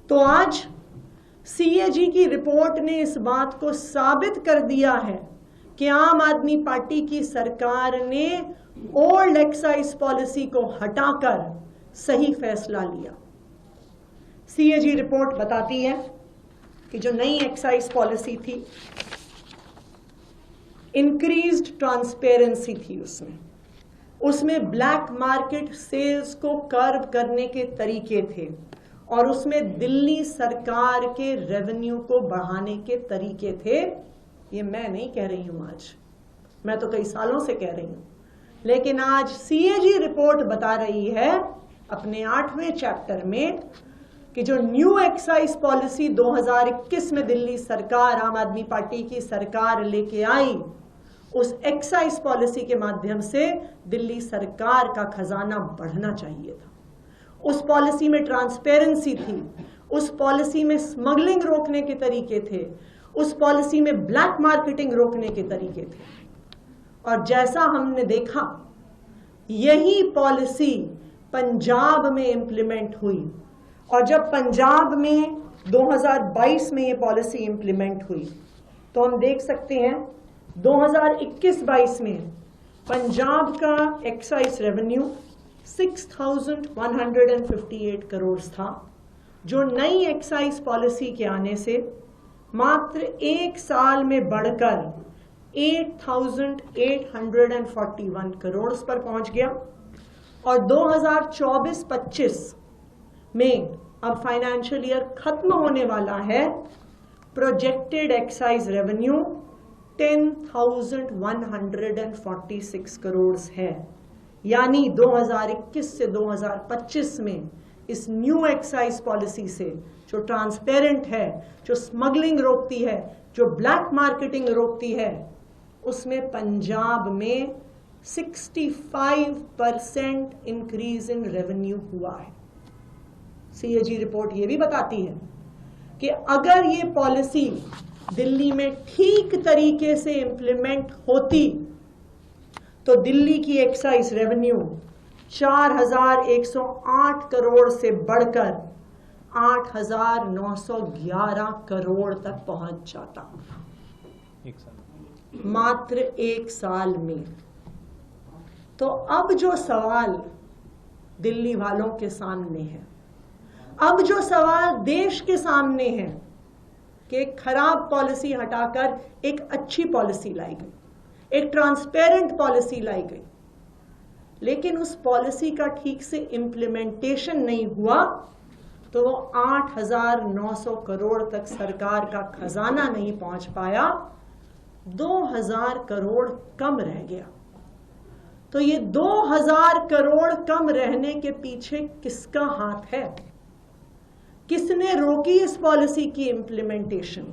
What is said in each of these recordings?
तो आज सीएजी की रिपोर्ट ने इस बात को साबित कर दिया है कि आम आदमी पार्टी की सरकार ने ओल्ड एक्साइज पॉलिसी को हटाकर सही फैसला लिया। सीएजी रिपोर्ट बताती है कि जो नई एक्साइज पॉलिसी थी, इंक्रीज्ड ट्रांसपेरेंसी थी, उसमें ब्लैक मार्केट सेल्स को कर्व करने के तरीके थे और उसमें दिल्ली सरकार के रेवेन्यू को बढ़ाने के तरीके थे। ये मैं नहीं कह रही हूं, आज मैं तो कई सालों से कह रही हूं, लेकिन आज सीएजी रिपोर्ट बता रही है अपने 8वें चैप्टर में कि जो न्यू एक्साइज पॉलिसी 2021 में दिल्ली सरकार, आम आदमी पार्टी की सरकार लेके आई, उस एक्साइज पॉलिसी के माध्यम से दिल्ली सरकार का खजाना बढ़ना चाहिए था। उस पॉलिसी में ट्रांसपेरेंसी थी, उस पॉलिसी में स्मगलिंग रोकने के तरीके थे, उस पॉलिसी में ब्लैक मार्केटिंग रोकने के तरीके थे। और जैसा हमने देखा, यही पॉलिसी पंजाब में इंप्लीमेंट हुई। और जब पंजाब में 2022 में ये पॉलिसी इंप्लीमेंट हुई तो हम देख सकते हैं 2021-22 में पंजाब का एक्साइज रेवेन्यू 6,158 करोड़ था, जो नई एक्साइज पॉलिसी के आने से मात्र एक साल में बढ़कर 8,841 करोड़ पर पहुंच गया। और 2024-25 में अब फाइनेंशियल ईयर खत्म होने वाला है, प्रोजेक्टेड एक्साइज रेवेन्यू 10,146 करोड़ है। यानी 2021 से 2025 में इस न्यू एक्साइज पॉलिसी से, जो ट्रांसपेरेंट है, जो स्मगलिंग रोकती है, जो ब्लैक मार्केटिंग रोकती है, उसमें पंजाब में 65% इंक्रीज इन रेवेन्यू हुआ है। सीएजी रिपोर्ट ये भी बताती है कि अगर ये पॉलिसी दिल्ली में ठीक तरीके से इंप्लीमेंट होती तो दिल्ली की एक्साइज रेवेन्यू 4,108 करोड़ से बढ़कर 8,911 करोड़ तक पहुंच जाता, मात्र एक साल में। तो अब जो सवाल दिल्ली वालों के सामने है, अब जो सवाल देश के सामने है कि एक खराब पॉलिसी हटाकर एक अच्छी पॉलिसी लाई गई, एक ट्रांसपेरेंट पॉलिसी लाई गई, लेकिन उस पॉलिसी का ठीक से इंप्लीमेंटेशन नहीं हुआ तो वो 8,900 करोड़ तक सरकार का खजाना नहीं पहुंच पाया, 2,000 करोड़ कम रह गया। तो ये 2,000 करोड़ कम रहने के पीछे किसका हाथ है? किसने रोकी इस पॉलिसी की इंप्लीमेंटेशन?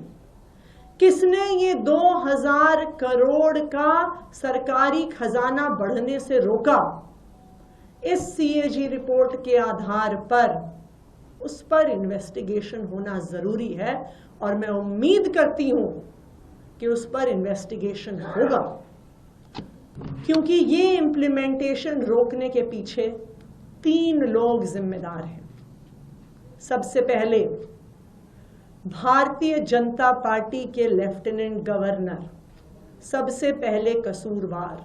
किसने ये 2,000 करोड़ का सरकारी खजाना बढ़ने से रोका? इस सीएजी रिपोर्ट के आधार पर उस पर इन्वेस्टिगेशन होना जरूरी है और मैं उम्मीद करती हूं कि उस पर इन्वेस्टिगेशन होगा, क्योंकि ये इंप्लीमेंटेशन रोकने के पीछे 3 लोग जिम्मेदार हैं। सबसे पहले भारतीय जनता पार्टी के लेफ्टिनेंट गवर्नर, सबसे पहले कसूरवार,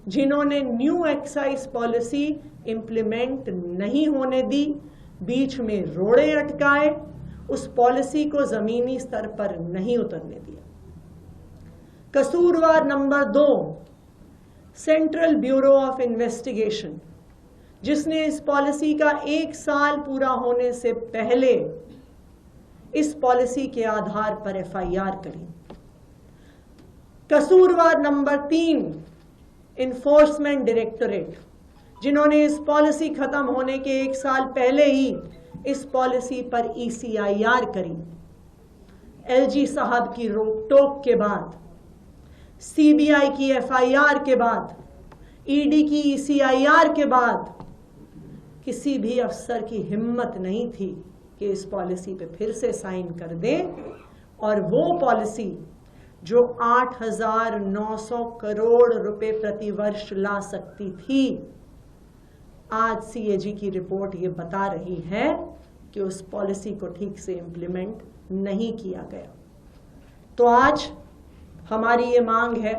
जिन्होंने न्यू एक्साइज पॉलिसी इंप्लीमेंट नहीं होने दी, बीच में रोड़े अटकाए, उस पॉलिसी को जमीनी स्तर पर नहीं उतरने दिया। कसूरवार number 2, central bureau of investigation, जिसने इस पॉलिसी का 1 साल पूरा होने से पहले इस पॉलिसी के आधार पर एफआईआर करी। कसूरवार नंबर 3, इन्फोर्समेंट डायरेक्टोरेट, जिन्होंने इस पॉलिसी खत्म होने के 1 साल पहले ही इस पॉलिसी पर ईसीआईआर करी। एलजी साहब की रोक टोक के बाद, सीबीआई की एफआईआर के बाद, ईडी की ईसीआईआर के बाद किसी भी अफसर की हिम्मत नहीं थी कि इस पॉलिसी पे फिर से साइन कर दें। और वो पॉलिसी जो 8,900 करोड़ रुपए प्रति वर्ष ला सकती थी, आज सीएजी की रिपोर्ट ये बता रही है कि उस पॉलिसी को ठीक से इम्प्लीमेंट नहीं किया गया। तो आज हमारी ये मांग है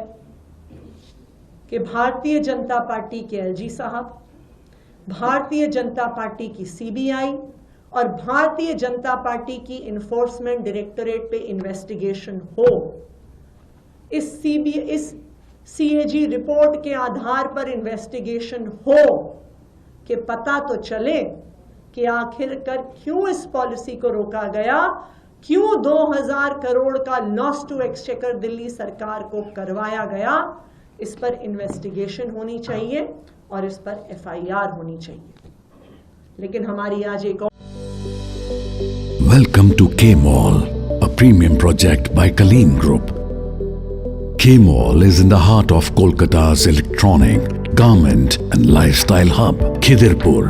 कि भारतीय जनता पार्टी के एलजी साहब, भारतीय जनता पार्टी की सीबीआई और भारतीय जनता पार्टी की इन्फोर्समेंट डायरेक्टोरेट पे इन्वेस्टिगेशन हो। इस सीएजी रिपोर्ट के आधार पर इन्वेस्टिगेशन हो कि पता तो चले कि आखिरकार क्यों इस पॉलिसी को रोका गया, क्यों 2000 करोड़ का लॉस टू एक्सचेकर दिल्ली सरकार को करवाया गया। इस पर इन्वेस्टिगेशन होनी चाहिए और इस पर एफआईआर होनी चाहिए। लेकिन हमारी आज एक Welcome to K-Mall, a premium project by Kaleen Group. K-Mall is in the heart of Kolkata's electronic, garment and lifestyle hub, Khidirpur.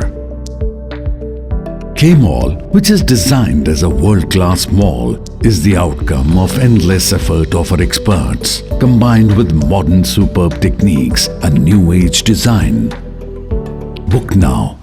K-Mall, which is designed as a world-class mall, is the outcome of endless effort of our experts, combined with modern superb techniques and new age design. Book now